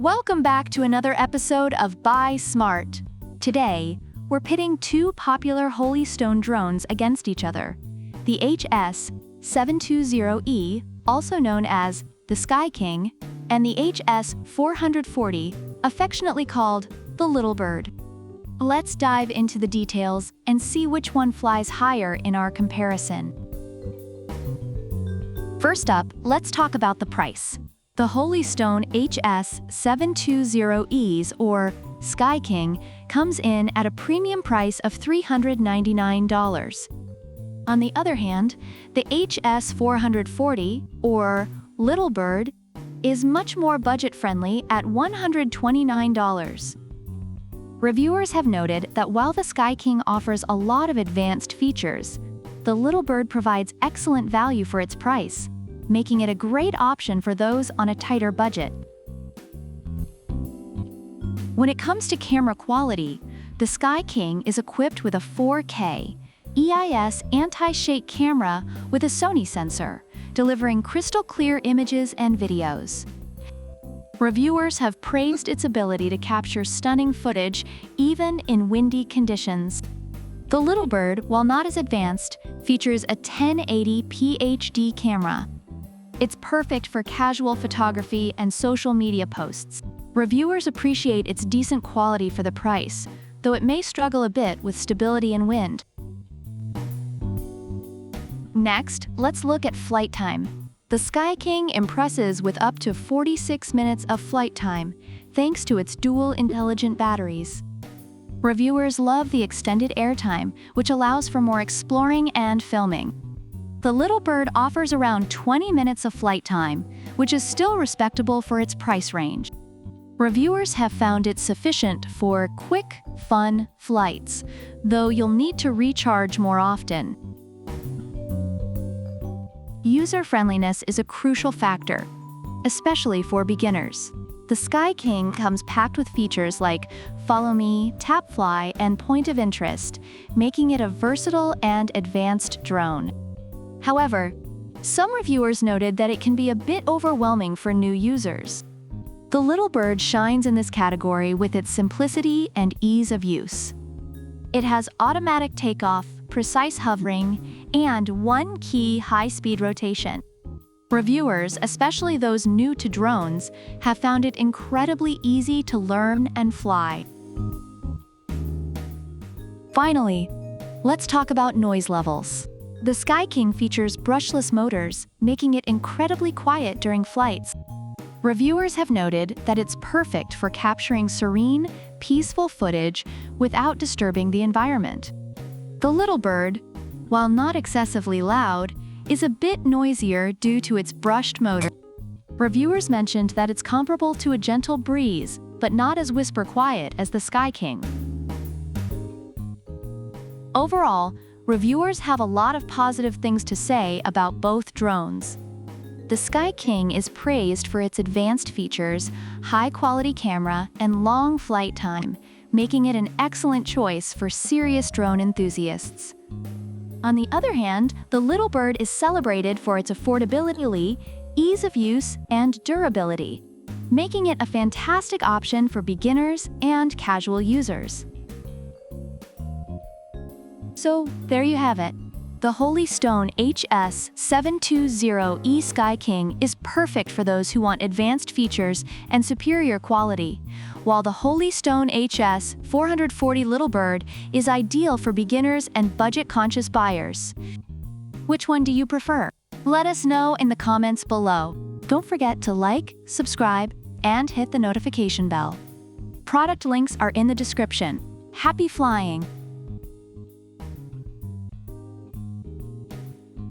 Welcome back to another episode of Buy Smart. Today, we're pitting two popular Holy Stone drones against each other. The HS720E, also known as the Sky King, and the HS440, affectionately called the Little Bird. Let's dive into the details and see which one flies higher in our comparison. First up, let's talk about the price. The Holy Stone HS720Es, or Sky King, comes in at a premium price of $399. On the other hand, the HS440, or Little Bird, is much more budget-friendly at $129. Reviewers have noted that while the Sky King offers a lot of advanced features, the Little Bird provides excellent value for its price, making it a great option for those on a tighter budget. When it comes to camera quality, the Sky King is equipped with a 4K EIS anti-shake camera with a Sony sensor, delivering crystal-clear images and videos. Reviewers have praised its ability to capture stunning footage even in windy conditions. The Little Bird, while not as advanced, features a 1080p HD camera. It's perfect for casual photography and social media posts. Reviewers appreciate its decent quality for the price, though it may struggle a bit with stability and wind. Next, let's look at flight time. The Sky King impresses with up to 46 minutes of flight time, thanks to its dual intelligent batteries. Reviewers love the extended airtime, which allows for more exploring and filming. The Little Bird offers around 20 minutes of flight time, which is still respectable for its price range. Reviewers have found it sufficient for quick, fun flights, though you'll need to recharge more often. User-friendliness is a crucial factor, especially for beginners. The Sky King comes packed with features like Follow Me, Tap Fly, and Point of Interest, making it a versatile and advanced drone. However, some reviewers noted that it can be a bit overwhelming for new users. The Little Bird shines in this category with its simplicity and ease of use. It has automatic takeoff, precise hovering, and one-key high-speed rotation. Reviewers, especially those new to drones, have found it incredibly easy to learn and fly. Finally, let's talk about noise levels. The Sky King features brushless motors, making it incredibly quiet during flights. Reviewers have noted that it's perfect for capturing serene, peaceful footage without disturbing the environment. The Little Bird, while not excessively loud, is a bit noisier due to its brushed motor. Reviewers mentioned that it's comparable to a gentle breeze, but not as whisper quiet as the Sky King. Overall, reviewers have a lot of positive things to say about both drones. The Sky King is praised for its advanced features, high-quality camera, and long flight time, making it an excellent choice for serious drone enthusiasts. On the other hand, the Little Bird is celebrated for its affordability, ease of use, and durability, making it a fantastic option for beginners and casual users. So, there you have it. The Holy Stone HS720E Sky King is perfect for those who want advanced features and superior quality, while the Holy Stone HS440 Little Bird is ideal for beginners and budget-conscious buyers. Which one do you prefer? Let us know in the comments below. Don't forget to like, subscribe, and hit the notification bell. Product links are in the description. Happy flying!